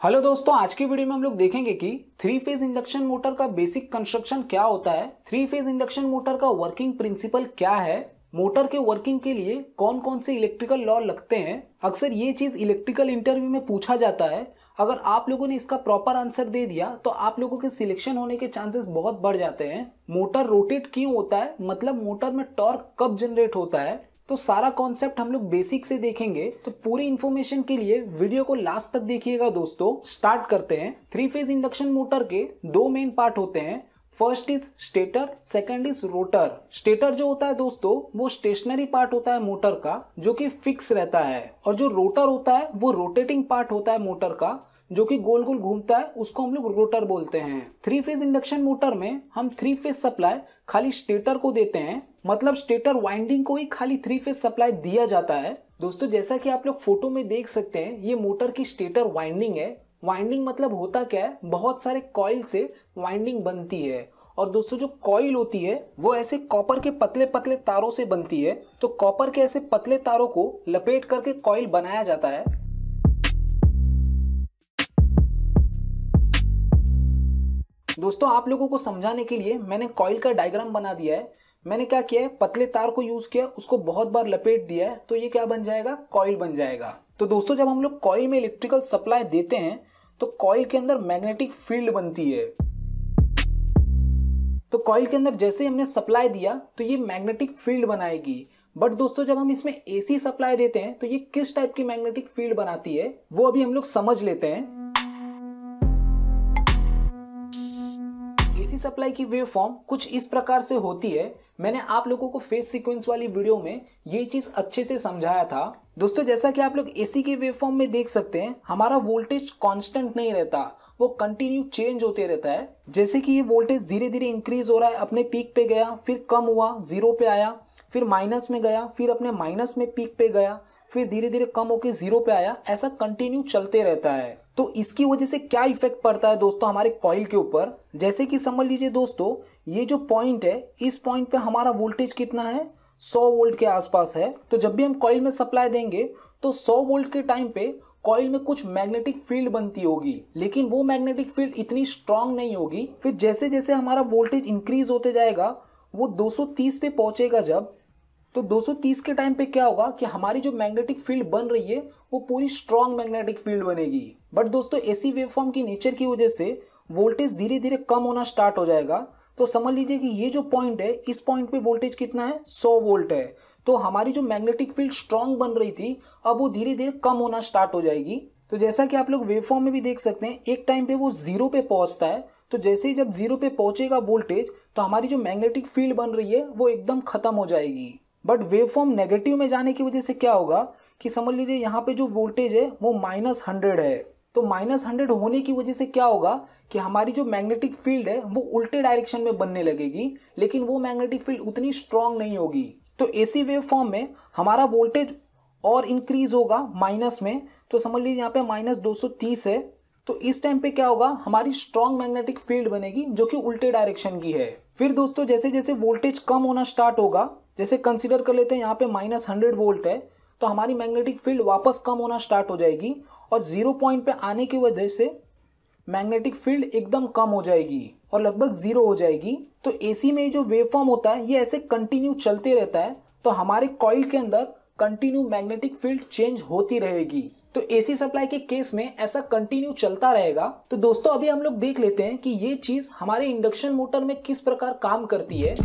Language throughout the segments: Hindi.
हेलो दोस्तों, आज की वीडियो में हम लोग देखेंगे कि थ्री फेज इंडक्शन मोटर का बेसिक कंस्ट्रक्शन क्या होता है, थ्री फेज इंडक्शन मोटर का वर्किंग प्रिंसिपल क्या है, मोटर के वर्किंग के लिए कौन कौन से इलेक्ट्रिकल लॉ लगते हैं। अक्सर ये चीज इलेक्ट्रिकल इंटरव्यू में पूछा जाता है। अगर आप लोगों ने इसका प्रॉपर आंसर दे दिया तो आप लोगों के सिलेक्शन होने के चांसेस बहुत बढ़ जाते हैं। मोटर रोटेट क्यों होता है, मतलब मोटर में टॉर्क कब जनरेट होता है, तो सारा कॉन्सेप्ट हम लोग बेसिक से देखेंगे। तो पूरी इंफॉर्मेशन के लिए वीडियो को लास्ट तक देखिएगा। दोस्तों स्टार्ट करते हैं। थ्री फेज इंडक्शन मोटर के दो मेन पार्ट होते हैं। First is stator, second is rotor. Stator जो होता है दोस्तों वो स्टेशनरी पार्ट होता है मोटर का, जो कि फिक्स रहता है, और जो रोटर होता है वो रोटेटिंग पार्ट होता है मोटर का, जो कि गोल गोल घूमता है, उसको हम लोग रोटर बोलते हैं। थ्री फेज इंडक्शन मोटर में हम थ्री फेज सप्लाई खाली स्टेटर को देते हैं, मतलब स्टेटर वाइंडिंग को ही खाली थ्री फेज सप्लाई दिया जाता है। दोस्तों जैसा कि आप लोग फोटो में देख सकते हैं, ये मोटर की स्टेटर वाइंडिंग है। वाइंडिंग मतलब होता क्या है, बहुत सारे कॉइल से वाइंडिंग बनती है। और दोस्तों जो कॉइल होती है वो ऐसे कॉपर के पतले पतले तारों से बनती है। तो कॉपर के ऐसे पतले तारों को लपेट करके कॉइल बनाया जाता है। दोस्तों आप लोगों को समझाने के लिए मैंने कॉइल का डायग्राम बना दिया है। मैंने क्या किया है, पतले तार को यूज किया, उसको बहुत बार लपेट दिया है, तो ये क्या बन जाएगा, कॉइल बन जाएगा। तो दोस्तों जब हम लोग कॉइल में इलेक्ट्रिकल सप्लाई देते हैं तो कॉइल के अंदर मैग्नेटिक फील्ड बनती है। तो कॉइल के अंदर जैसे हमने सप्लाई दिया तो ये मैग्नेटिक फील्ड बनाएगी। बट दोस्तों जब हम इसमें एसी सप्लाई देते हैं तो ये किस टाइप की मैग्नेटिक फील्ड बनाती है वो अभी हम लोग समझ लेते हैं। एसी सप्लाई की वेव फॉर्म कुछ इस प्रकार से होती है। मैंने आप लोगों को फेज सीक्वेंस वाली वीडियो में ये चीज अच्छे से समझाया था। दोस्तों जैसा कि आप लोग एसी के वेव फॉर्म में देख सकते हैं, हमारा वोल्टेज कांस्टेंट नहीं रहता, वो कंटिन्यू चेंज होते रहता है। जैसे कि ये वोल्टेज धीरे धीरे इंक्रीज हो रहा है, अपने पीक पे गया, फिर कम हुआ, जीरो पे आया, फिर माइनस में गया, फिर अपने माइनस में पीक पे गया, फिर धीरे धीरे कम होकर जीरो पे आया, ऐसा कंटिन्यू चलते रहता है। तो इसकी वजह से क्या इफेक्ट पड़ता है दोस्तों हमारे कॉइल के ऊपर, जैसे कि समझ लीजिए दोस्तों, ये जो पॉइंट है, इस पॉइंट पे हमारा वोल्टेज कितना है, 100 वोल्ट के आसपास है। तो जब भी हम कॉइल में सप्लाई देंगे तो 100 वोल्ट के टाइम पे कॉइल में कुछ मैग्नेटिक फील्ड बनती होगी, लेकिन वो मैग्नेटिक फील्ड इतनी स्ट्रांग नहीं होगी। फिर जैसे जैसे हमारा वोल्टेज इंक्रीज होते जाएगा, वो 230 पे पहुंचेगा जब, तो 230 के टाइम पे क्या होगा कि हमारी जो मैग्नेटिक फील्ड बन रही है वो पूरी स्ट्रांग मैग्नेटिक फील्ड बनेगी। बट दोस्तों एसी वेवफॉर्म की नेचर की वजह से वोल्टेज धीरे धीरे कम होना स्टार्ट हो जाएगा। तो समझ लीजिए कि ये जो पॉइंट है, इस पॉइंट पे वोल्टेज कितना है, 100 वोल्ट है। तो हमारी जो मैग्नेटिक फील्ड स्ट्रांग बन रही थी, अब वो धीरे धीरे कम होना स्टार्ट हो जाएगी। तो जैसा कि आप लोग वेवफॉर्म में भी देख सकते हैं, एक टाइम पे वो जीरो पे पहुंचता है। तो जैसे ही जब जीरो पे पहुंचेगा वोल्टेज, तो हमारी जो मैग्नेटिक फील्ड बन रही है वो एकदम खत्म हो जाएगी। बट वेवफॉर्म नेगेटिव में जाने की वजह से क्या होगा कि समझ लीजिए यहाँ पे जो वोल्टेज है वो -100 है। तो -100 होने की वजह से क्या होगा कि हमारी जो मैग्नेटिक फील्ड है वो उल्टे डायरेक्शन में बनने लगेगी, लेकिन वो मैग्नेटिक फील्ड उतनी स्ट्रांग नहीं होगी। तो एसी वेवफॉर्म में हमारा वोल्टेज और इंक्रीज होगा माइनस में। तो समझ लीजिए यहाँ पे -230 है। तो इस टाइम पे क्या होगा, हमारी स्ट्रांग मैग्नेटिक फील्ड बनेगी जो कि उल्टे डायरेक्शन की है। फिर दोस्तों जैसे जैसे वोल्टेज कम होना स्टार्ट होगा, जैसे कंसीडर कर लेते हैं यहाँ पे -100 वोल्ट है, तो हमारी मैग्नेटिक फील्ड वापस कम होना स्टार्ट हो जाएगी, और जीरो पॉइंट पे आने की वजह से मैग्नेटिक फील्ड एकदम कम हो जाएगी और लगभग जीरो हो जाएगी। तो एसी में जो वेवफॉर्म होता है ये ऐसे कंटिन्यू चलते रहता है। तो हमारे कॉइल के अंदर कंटिन्यू मैग्नेटिक फील्ड चेंज होती रहेगी। तो एसी सप्लाई के केस में ऐसा कंटिन्यू चलता रहेगा। तो दोस्तों अभी हम लोग देख लेते हैं कि ये चीज हमारे इंडक्शन मोटर में किस प्रकार काम करती है।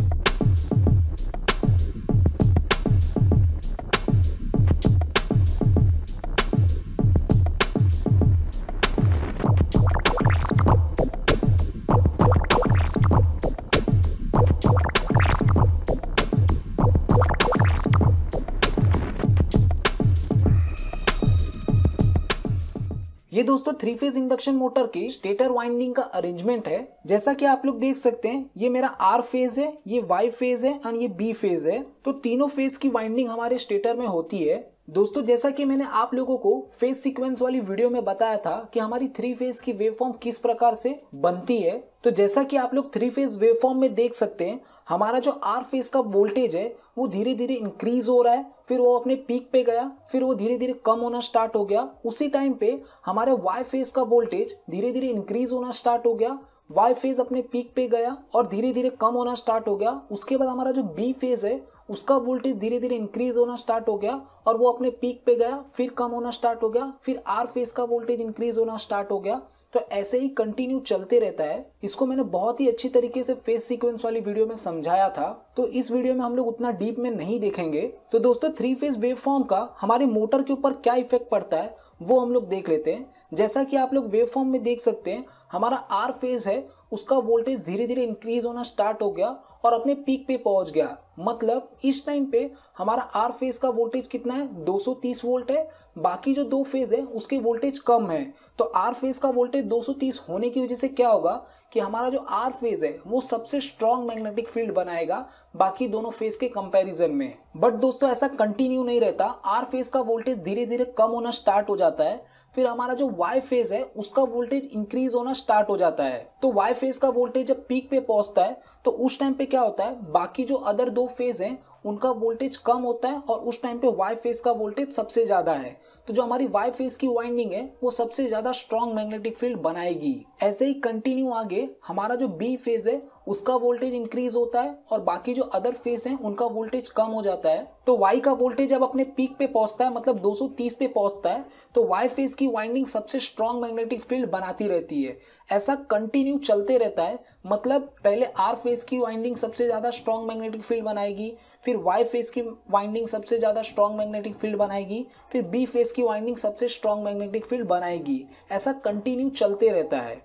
ये दोस्तों थ्री फेज इंडक्शन मोटर की स्टेटर वाइंडिंग का अरेंजमेंट है। जैसा कि आप लोग देख सकते हैं, ये मेरा आर फेज है, ये वाई फेज है और ये बी फेज है। तो तीनों फेज की वाइंडिंग हमारे स्टेटर में होती है। दोस्तों जैसा कि मैंने आप लोगों को फेज सीक्वेंस वाली वीडियो में बताया था कि हमारी थ्री फेज की वेवफॉर्म किस प्रकार से बनती है, तो जैसा कि आप लोग थ्री फेज वेवफॉर्म में देख सकते हैं, हमारा जो आर फेज का वोल्टेज है वो धीरे धीरे इंक्रीज हो रहा है, फिर वो अपने पीक पे गया, फिर वो धीरे धीरे कम होना स्टार्ट हो गया। उसी टाइम पे हमारे वाई फेज का वोल्टेज धीरे धीरे इंक्रीज होना स्टार्ट हो गया, वाई फेज अपने पीक पे गया और धीरे धीरे कम होना स्टार्ट हो गया। उसके बाद हमारा जो बी फेज है उसका वोल्टेज धीरे धीरे इंक्रीज होना स्टार्ट हो गया और वो अपने पीक पे गया, फिर कम होना स्टार्ट हो गया, फिर आर फेज का वोल्टेज इंक्रीज होना स्टार्ट हो गया। तो ऐसे ही कंटिन्यू चलते रहता है। इसको मैंने बहुत ही अच्छी तरीके से फेज सीक्वेंस वाली वीडियो में समझाया था, तो इस वीडियो में हम लोग उतना डीप में नहीं देखेंगे। तो दोस्तों 3 फेज वेवफॉर्म का हमारे मोटर के ऊपर क्या इफेक्ट पड़ता है वो हम लोग देख लेते हैं। जैसा कि आप लोग वेवफॉर्म में देख सकते हैं, हमारा आर फेज है उसका वोल्टेज धीरे धीरे इंक्रीज होना स्टार्ट हो गया और अपने पीक पे पहुंच गया। मतलब इस टाइम पे हमारा आर फेज का वोल्टेज कितना है, 230 वोल्ट है। बाकी जो 2 फेज है उसके वोल्टेज कम है। तो आर फेज का वोल्टेज 230 होने की वजह से क्या होगा कि हमारा जो आर फेज है वो सबसे स्ट्रॉन्ग मैग्नेटिक फील्ड बनाएगा बाकी दोनों फेज के कंपैरिजन में। बट दोस्तों ऐसा कंटिन्यू नहीं रहता। आर फेज का वोल्टेज धीरे धीरे कम होना स्टार्ट हो जाता है, फिर हमारा जो वाई फेज है उसका वोल्टेज इंक्रीज होना स्टार्ट हो जाता है। तो वाई फेज का वोल्टेज जब पीक पे पहुंचता है तो उस टाइम पे क्या होता है, बाकी जो अदर 2 फेज हैं उनका वोल्टेज कम होता है और उस टाइम पे वाई फेज का वोल्टेज सबसे ज्यादा है। तो जो हमारी वाई फेज की वाइंडिंग है वो सबसे ज्यादा स्ट्रॉन्ग मैग्नेटिक फील्ड बनाएगी। ऐसे ही कंटिन्यू आगे हमारा जो बी फेज है उसका वोल्टेज इंक्रीज होता है और बाकी जो अदर फेज हैं उनका वोल्टेज कम हो जाता है। तो वाई का वोल्टेज जब अपने पीक पे पहुंचता है, मतलब 230 पे पहुंचता है, तो वाई फेज की वाइंडिंग सबसे स्ट्रॉन्ग मैग्नेटिक फील्ड बनाती रहती है। ऐसा कंटिन्यू चलते रहता है। मतलब पहले आर फेज की वाइंडिंग सबसे ज्यादा स्ट्रॉन्ग मैग्नेटिक फील्ड बनाएगी, फिर वाई फेज की वाइंडिंग सबसे ज्यादा स्ट्रॉन्ग मैग्नेटिक फील्ड बनाएगी, फिर बी फेज की वाइंडिंग सबसे स्ट्रॉन्ग मैग्नेटिक फील्ड बनाएगी। ऐसा कंटिन्यू चलते रहता है।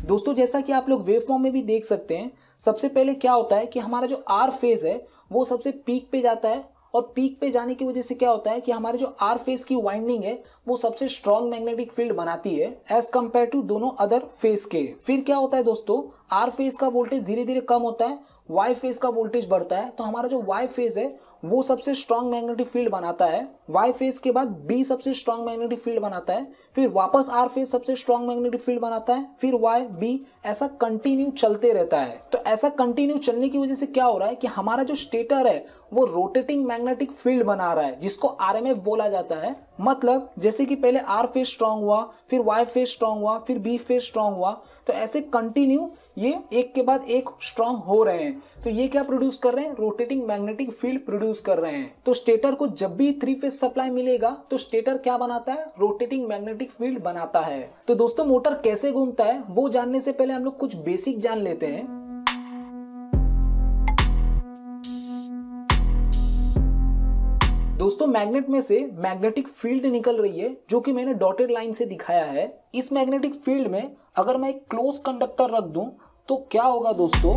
दोस्तों जैसा कि आप लोग वेवफॉर्म में भी देख सकते हैं, सबसे पहले क्या होता है कि हमारा जो आर फेज है वो सबसे पीक पे जाता है और पीक पे जाने की वजह से क्या होता है कि हमारे जो आर फेज की वाइंडिंग है वो सबसे स्ट्रॉन्ग मैग्नेटिक फील्ड बनाती है एज कंपेयर टू दोनों अदर फेज के। फिर क्या होता है दोस्तों, आर फेज का वोल्टेज धीरे धीरे कम होता है, वाई फेज का वोल्टेज बढ़ता है। तो हमारा जो वाई फेज है वो सबसे स्ट्रॉन्ग मैग्नेटिक फील्ड बनाता है। वाई फेज के बाद बी सबसे स्ट्रॉन्ग मैग्नेटिक फील्ड बनाता है, फिर वापस आर फेज सबसे स्ट्रॉन्ग मैग्नेटिक फील्ड बनाता है, फिर वाई बी, ऐसा कंटिन्यू चलते रहता है। तो ऐसा कंटिन्यू चलने की वजह से क्या हो रहा है कि हमारा जो स्टेटर है वो रोटेटिंग मैग्नेटिक फील्ड बना रहा है, जिसको आरएमएफ बोला जाता है। मतलब जैसे कि पहले आर फेज स्ट्रॉन्ग हुआ, फिर वाई फेज स्ट्रॉन्ग हुआ, फिर बी फेज स्ट्रॉन्ग हुआ, तो ऐसे कंटिन्यू ये एक के बाद एक स्ट्रॉन्ग हो रहे हैं। तो ये क्या प्रोड्यूस कर रहे हैं, रोटेटिंग मैग्नेटिक फील्ड प्रोड्यूस कर रहे हैं। तो स्टेटर को जब भी 3 फेज सप्लाई मिलेगा तो स्टेटर क्या बनाता है, रोटेटिंग मैग्नेटिक फील्ड बनाता है। तो दोस्तों मोटर कैसे घूमता है वो जानने से पहले हम लोग कुछ बेसिक जान लेते हैं। दोस्तों मैग्नेट में से मैग्नेटिक फील्ड निकल रही है जो कि मैंने डॉटेड लाइन से दिखाया है। इस मैग्नेटिक फील्ड में अगर मैं एक क्लोज कंडक्टर रख दूं तो क्या होगा दोस्तों,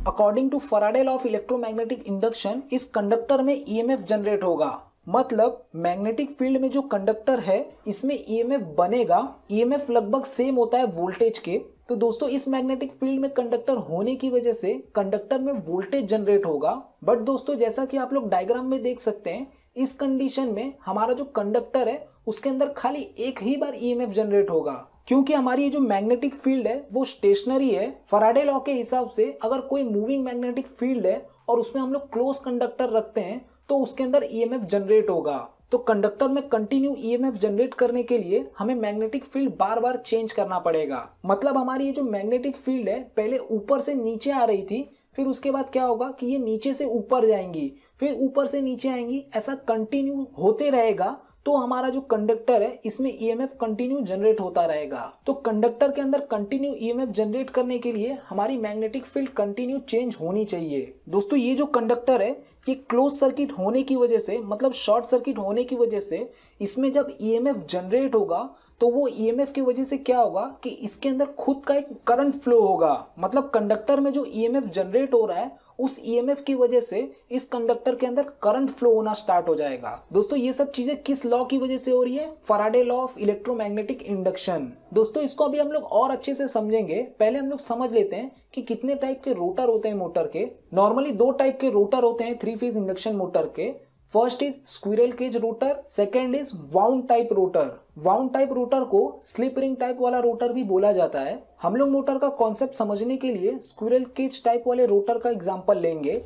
according to Faraday law of electromagnetic induction इस कंडक्टर में ईएमएफ जनरेट होगा। मतलब मैग्नेटिक फील्ड में जो कंडक्टर है इसमें ईएमएफ बनेगा। ईएमएफ लगभग सेम होता है वोल्टेज के। तो दोस्तों इस मैग्नेटिक फील्ड में कंडक्टर होने की वजह से कंडक्टर में वोल्टेज जनरेट होगा। बट दोस्तों जैसा कि आप लोग डायग्राम में देख सकते हैं, इस कंडीशन में हमारा जो कंडक्टर है उसके अंदर खाली एक ही बार ईएमएफ जनरेट होगा, क्योंकि हमारी ये जो मैग्नेटिक फील्ड है वो स्टेशनरी है। फैराडे लॉ के हिसाब से अगर कोई मूविंग मैग्नेटिक फील्ड है और उसमें हम लोग क्लोज कंडक्टर रखते हैं तो उसके अंदर ईएमएफ जनरेट होगा। तो कंडक्टर में कंटिन्यू ईएमएफ जनरेट करने के लिए हमें मैग्नेटिक फील्ड बार बार चेंज करना पड़ेगा। मतलब हमारी ये जो मैग्नेटिक फील्ड है पहले ऊपर से नीचे आ रही थी, फिर उसके बाद क्या होगा कि ये नीचे से ऊपर जाएंगी, फिर ऊपर से नीचे आएंगी, ऐसा कंटिन्यू होते रहेगा। तो हमारा जो कंडक्टर है इसमें ईएमएफ कंटिन्यू जनरेट होता रहेगा। तो कंडक्टर के अंदर कंटिन्यू ईएमएफ जनरेट करने के लिए हमारी मैग्नेटिक फील्ड कंटिन्यू चेंज होनी चाहिए। दोस्तों ये जो कंडक्टर है ये क्लोज सर्किट होने की वजह से, मतलब शॉर्ट सर्किट होने की वजह से इसमें जब ईएमएफ जनरेट होगा तो वो ईएमएफ की वजह से क्या होगा कि इसके अंदर खुद का एक करंट फ्लो होगा। मतलब कंडक्टर में जो ईएमएफ जनरेट हो रहा है उस ईएमएफ की वजह से इस कंडक्टर के अंदर करंट फ्लो होना स्टार्ट हो जाएगा। दोस्तों ये सब चीजें किस लॉ की वजह से हो रही है, Faraday law of electromagnetic induction. दोस्तों इसको अभी हम लोग और अच्छे से समझेंगे। पहले हम लोग समझ लेते हैं कि कितने टाइप के रोटर होते हैं मोटर के। नॉर्मली 2 टाइप के रोटर होते हैं 3 फेज इंडक्शन मोटर के। First is squirrel cage rotor, second is wound type rotor. Wound type rotor को स्लिप रिंग टाइप वाला रोटर भी बोला जाता है। हम लोग मोटर का कॉन्सेप्ट समझने के लिए स्क्विरल केज टाइप वाले रोटर का एग्जांपल लेंगे।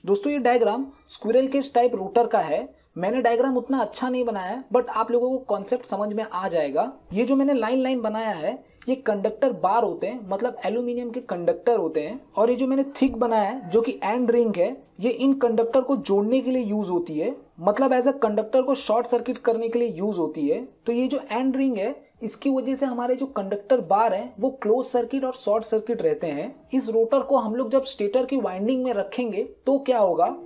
दोस्तों ये diagram squirrel cage type rotor का है। मैंने डायग्राम उतना अच्छा नहीं बनाया है, बट आप लोगों को कॉन्सेप्ट समझ में आ जाएगा। ये जो मैंने लाइन लाइन बनाया है ये कंडक्टर बार होते हैं, मतलब एल्यूमिनियम के कंडक्टर होते हैं। और ये जो मैंने थिक बनाया है जो कि एंड रिंग है, ये इन कंडक्टर को जोड़ने के लिए यूज होती है, मतलब एज अ कंडक्टर को शॉर्ट सर्किट करने के लिए यूज होती है। तो ये जो एंड रिंग है इसकी वजह से हमारे जो कंडक्टर बार हैं वो क्लोज सर्किट और शॉर्ट सर्किट रहते हैं। इस रोटर को हम लोग जब स्टेटर की वाइंडिंग में रखेंगे तो क्या होगा।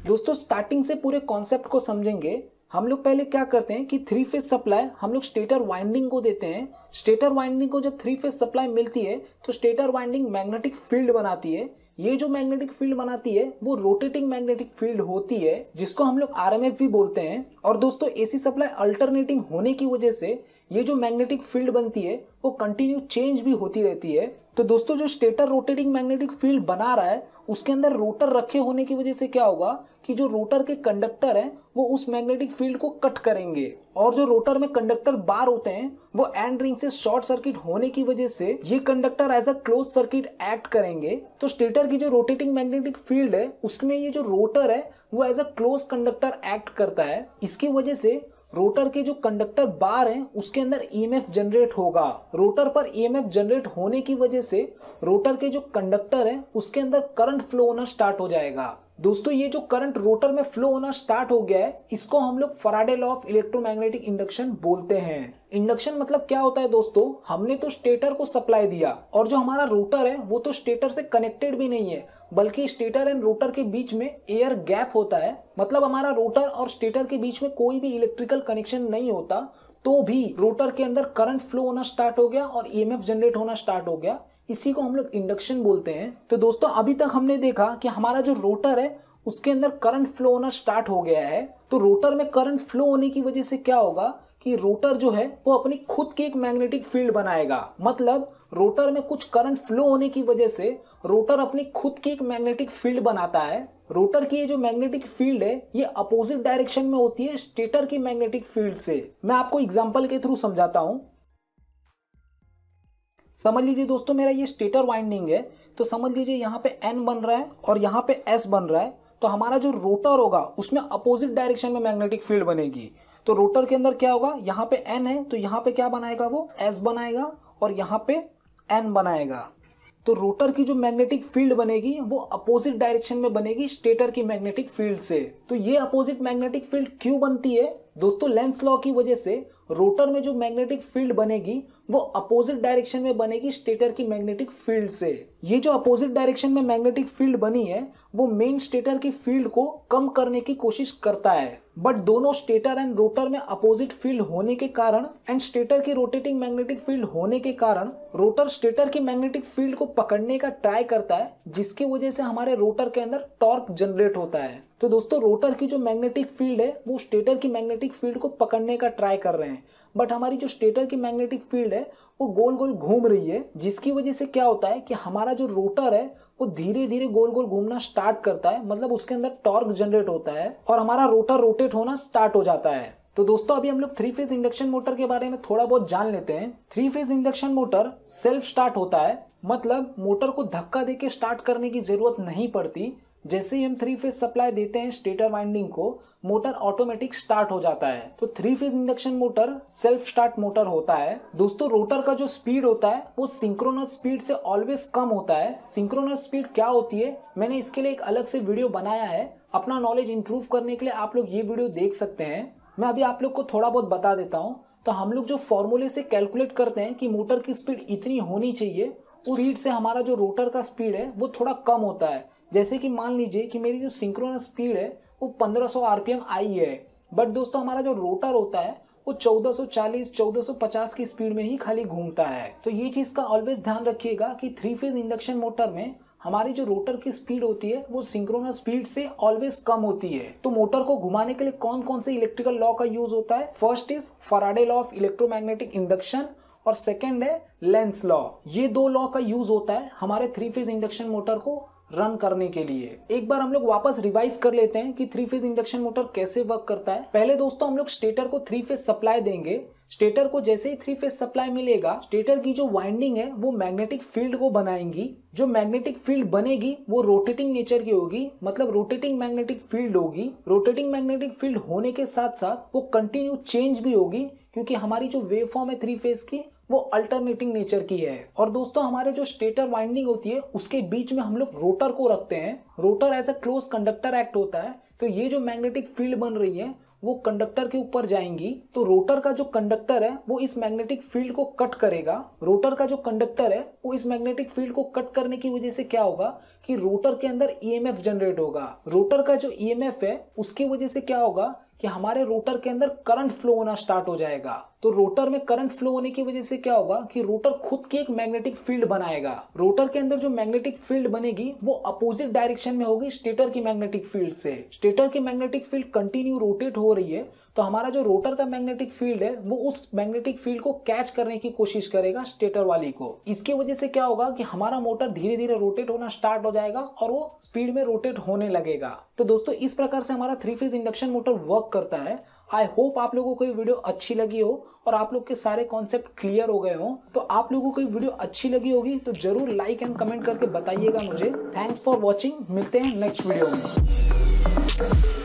दोस्तों स्टार्टिंग से पूरे कॉन्सेप्ट को समझेंगे। हम लोग पहले क्या करते हैं कि 3 फेज सप्लाई हम लोग स्टेटर वाइंडिंग को देते हैं। स्टेटर वाइंडिंग को जब 3 फेज सप्लाई मिलती है तो स्टेटर वाइंडिंग मैग्नेटिक फील्ड बनाती है। ये जो मैग्नेटिक फील्ड बनाती है वो रोटेटिंग मैग्नेटिक फील्ड होती है, जिसको हम लोग आरएमएफ भी बोलते हैं। और दोस्तों एसी सप्लाई अल्टरनेटिंग होने की वजह से ये जो मैग्नेटिक फील्ड बनती है वो कंटिन्यू चेंज भी होती रहती है। तो दोस्तों जो स्टेटर रोटेटिंग मैग्नेटिक फील्ड बना रहा है उसके अंदर रोटर रखे होने की वजह से क्या होगा कि जो रोटर के कंडक्टर हैं वो उस मैग्नेटिक फील्ड को कट करेंगे। और जो रोटर में कंडक्टर बार होते हैं वो एंड रिंग से शॉर्ट सर्किट होने की वजह से ये conductor as a close circuit act करेंगे। तो स्टेटर की जो रोटेटिंग मैग्नेटिक फील्ड है उसमें ये जो रोटर है वो as a close conductor act करता है। इसकी वजह से रोटर के जो कंडक्टर बार हैं उसके अंदर ईएमएफ जनरेट होगा। रोटर पर ईएमएफ जनरेट होने की वजह से रोटर के जो कंडक्टर हैं उसके अंदर करंट फ्लो होना स्टार्ट हो जाएगा। दोस्तों ये जो करंट रोटर में फ्लो होना स्टार्ट हो गया है इसको हम लोग Faraday law of electromagnetic induction बोलते हैं। इंडक्शन मतलब क्या होता है दोस्तों, हमने तो स्टेटर को सप्लाई दिया और जो हमारा रोटर है वो तो स्टेटर से कनेक्टेड भी नहीं है, बल्कि स्टेटर एंड रोटर के बीच में एयर गैप होता है। मतलब हमारा रोटर और स्टेटर के बीच में कोई भी इलेक्ट्रिकल कनेक्शन नहीं होता, तो भी रोटर के अंदर करंट फ्लो होना स्टार्ट हो गया और ईएमएफ जनरेट होना स्टार्ट हो गया। इसी को हम लोग इंडक्शन बोलते हैं। तो दोस्तों अभी तक हमने देखा कि हमारा जो रोटर है उसके अंदर करंट फ्लो होना स्टार्ट हो गया है। तो रोटर में करंट फ्लो होने की वजह से क्या होगा कि रोटर जो है वो अपनी खुद की एक मैग्नेटिक फील्ड बनाएगा। मतलब रोटर में कुछ करंट फ्लो होने की वजह से रोटर अपनी खुद की एक मैग्नेटिक फील्ड बनाता है। रोटर की ये जो मैग्नेटिक फील्ड है ये अपोजिट डायरेक्शन में होती है स्टेटर की मैग्नेटिक फील्ड से। मैं आपको एग्जांपल के थ्रू समझाता हूं। समझ लीजिए दोस्तों मेरा ये स्टेटर वाइंडिंग है, तो समझ लीजिए यहाँ पे N बन रहा है और यहाँ पे S बन रहा है। तो हमारा जो रोटर होगा उसमें अपोजिट डायरेक्शन में मैग्नेटिक फील्ड बनेगी। तो रोटर के अंदर क्या होगा, यहाँ पे N है तो यहाँ पे क्या बनाएगा, वो S बनाएगा और यहाँ पे N बनाएगा। तो रोटर की जो मैग्नेटिक फील्ड बनेगी वो अपोजिट डायरेक्शन में बनेगी स्टेटर की मैग्नेटिक फील्ड से। तो ये अपोजिट मैग्नेटिक फील्ड क्यों बनती है दोस्तों, लेंस लॉ की वजह से रोटर में जो मैग्नेटिक फील्ड बनेगी वो अपोजिट डायरेक्शन में बनेगी स्टेटर की मैग्नेटिक फील्ड से। ये जो अपोजिट डायरेक्शन में मैग्नेटिक फील्ड बनी है वो मेन स्टेटर की फील्ड को कम करने की कोशिश करता है। बट दोनों स्टेटर एंड रोटर में अपोजिट फील्ड होने के कारण एंड स्टेटर की रोटेटिंग मैग्नेटिक फील्ड होने के कारण रोटर स्टेटर की मैग्नेटिक फील्ड को पकड़ने का ट्राई करता है, जिसकी वजह से हमारे रोटर के अंदर टॉर्क जनरेट होता है। तो दोस्तों रोटर की जो मैग्नेटिक फील्ड है वो स्टेटर की मैग्नेटिक फील्ड को पकड़ने का ट्राई कर रहे हैं, बट हमारी जो स्टेटर की मैग्नेटिक फील्ड है वो गोल गोल घूम रही है, जिसकी वजह से क्या होता है कि हमारा जो रोटर है वो धीरे धीरे गोल गोल घूमना स्टार्ट करता है। मतलब उसके अंदर टॉर्क जनरेट होता है और हमारा रोटर रोटेट होना स्टार्ट हो जाता है। तो दोस्तों अभी हम लोग 3 फेज इंडक्शन मोटर के बारे में थोड़ा बहुत जान लेते हैं। 3 phase induction motor self start होता है, मतलब मोटर को धक्का देके स्टार्ट करने की जरूरत नहीं पड़ती। जैसे ही हम 3 फेज सप्लाई देते हैं स्टेटर वाइंडिंग को, मोटर ऑटोमेटिक स्टार्ट हो जाता है। तो 3 phase induction motor self start motor होता है। दोस्तों रोटर का जो स्पीड होता है वो सिंक्रोनस स्पीड से ऑलवेज कम होता है। सिंक्रोनस स्पीड क्या होती है, मैंने इसके लिए एक अलग से वीडियो बनाया है। अपना नॉलेज इंप्रूव करने के लिए आप लोग ये वीडियो देख सकते हैं। मैं अभी आप लोग को थोड़ा बहुत बता देता हूँ। तो हम लोग जो फॉर्मूले से कैलकुलेट करते हैं कि मोटर की स्पीड इतनी होनी चाहिए, उस स्पीड से हमारा जो रोटर का स्पीड है वो थोड़ा कम होता है। जैसे कि मान लीजिए कि मेरी जो सिंक्रोनस स्पीड है वो 1500 आरपीएम आई है, बट दोस्तों हमारा जो रोटर होता है वो 1440 1450 की स्पीड में ही खाली घूमता है। तो ये चीज का ऑलवेज ध्यान रखिएगा कि 3 फेज इंडक्शन मोटर में हमारी जो रोटर की स्पीड होती है वो सिंक्रोनस स्पीड से ऑलवेज कम होती है। तो मोटर को घुमाने के लिए कौन कौन से इलेक्ट्रिकल लॉ का यूज होता है? First is Faraday law of electromagnetic induction और सेकंड है लेंस लॉ। ये दो लॉ का यूज होता है हमारे 3 फेज इंडक्शन मोटर को रन करने के लिए। एक बार हम लोग वापस रिवाइज कर लेते हैं कि 3 फेज इंडक्शन मोटर कैसे वर्क करता है। पहले दोस्तों हम लोग स्टेटर को 3 फेज सप्लाई देंगे। स्टेटर को जैसे ही 3 फेज सप्लाई मिलेगा, स्टेटर की जो वाइंडिंग है वो मैग्नेटिक फील्ड को बनाएंगी। जो मैग्नेटिक फील्ड बनेगी वो रोटेटिंग नेचर की होगी, मतलब रोटेटिंग मैग्नेटिक फील्ड होगी। रोटेटिंग मैग्नेटिक फील्ड होने के साथ साथ वो कंटिन्यू चेंज भी होगी, क्योंकि हमारी जो वेव फॉर्म है 3 फेज की वो अल्टरनेटिंग नेचर की है। और दोस्तों हमारे जो स्टेटर वाइंडिंग होती है उसके बीच में हम लोग रोटर को रखते हैं। Rotor as a close conductor act होता है, तो ये जो मैग्नेटिक फील्ड बन रही है वो कंडक्टर के ऊपर जाएंगी। तो रोटर का जो कंडक्टर है वो इस मैग्नेटिक फील्ड को कट करेगा। रोटर का जो कंडक्टर है वो इस मैग्नेटिक फील्ड को कट करने की वजह से क्या होगा कि रोटर के अंदर ईएमएफ जनरेट होगा। रोटर का जो ईएमएफ है उसकी वजह से क्या होगा कि हमारे रोटर के अंदर करंट फ्लो होना स्टार्ट हो जाएगा। तो रोटर में करंट फ्लो होने की वजह से क्या होगा कि रोटर खुद की एक मैग्नेटिक फील्ड बनाएगा। रोटर के अंदर जो मैग्नेटिक फील्ड बनेगी वो अपोजिट डायरेक्शन में होगी स्टेटर की मैग्नेटिक फील्ड से। स्टेटर की मैग्नेटिक फील्ड कंटिन्यू रोटेट हो रही है, तो हमारा जो रोटर का मैग्नेटिक फील्ड है वो उस मैग्नेटिक फील्ड को कैच करने की कोशिश करेगा स्टेटर वाली को। इसकी वजह से क्या होगा कि हमारा मोटर धीरे धीरे रोटेट होना स्टार्ट हो जाएगा और वो स्पीड में रोटेट होने लगेगा। तो दोस्तों इस प्रकार से हमारा 3 फेज इंडक्शन मोटर वर्क करता है। आई होप आप लोगों को ये वीडियो अच्छी लगी हो और आप लोग के सारे कॉन्सेप्ट क्लियर हो गए हो। तो आप लोगों को ये वीडियो अच्छी लगी होगी तो जरूर लाइक एंड कमेंट करके बताइएगा मुझे। थैंक्स फॉर वॉचिंग, मिलते हैं नेक्स्ट वीडियो में।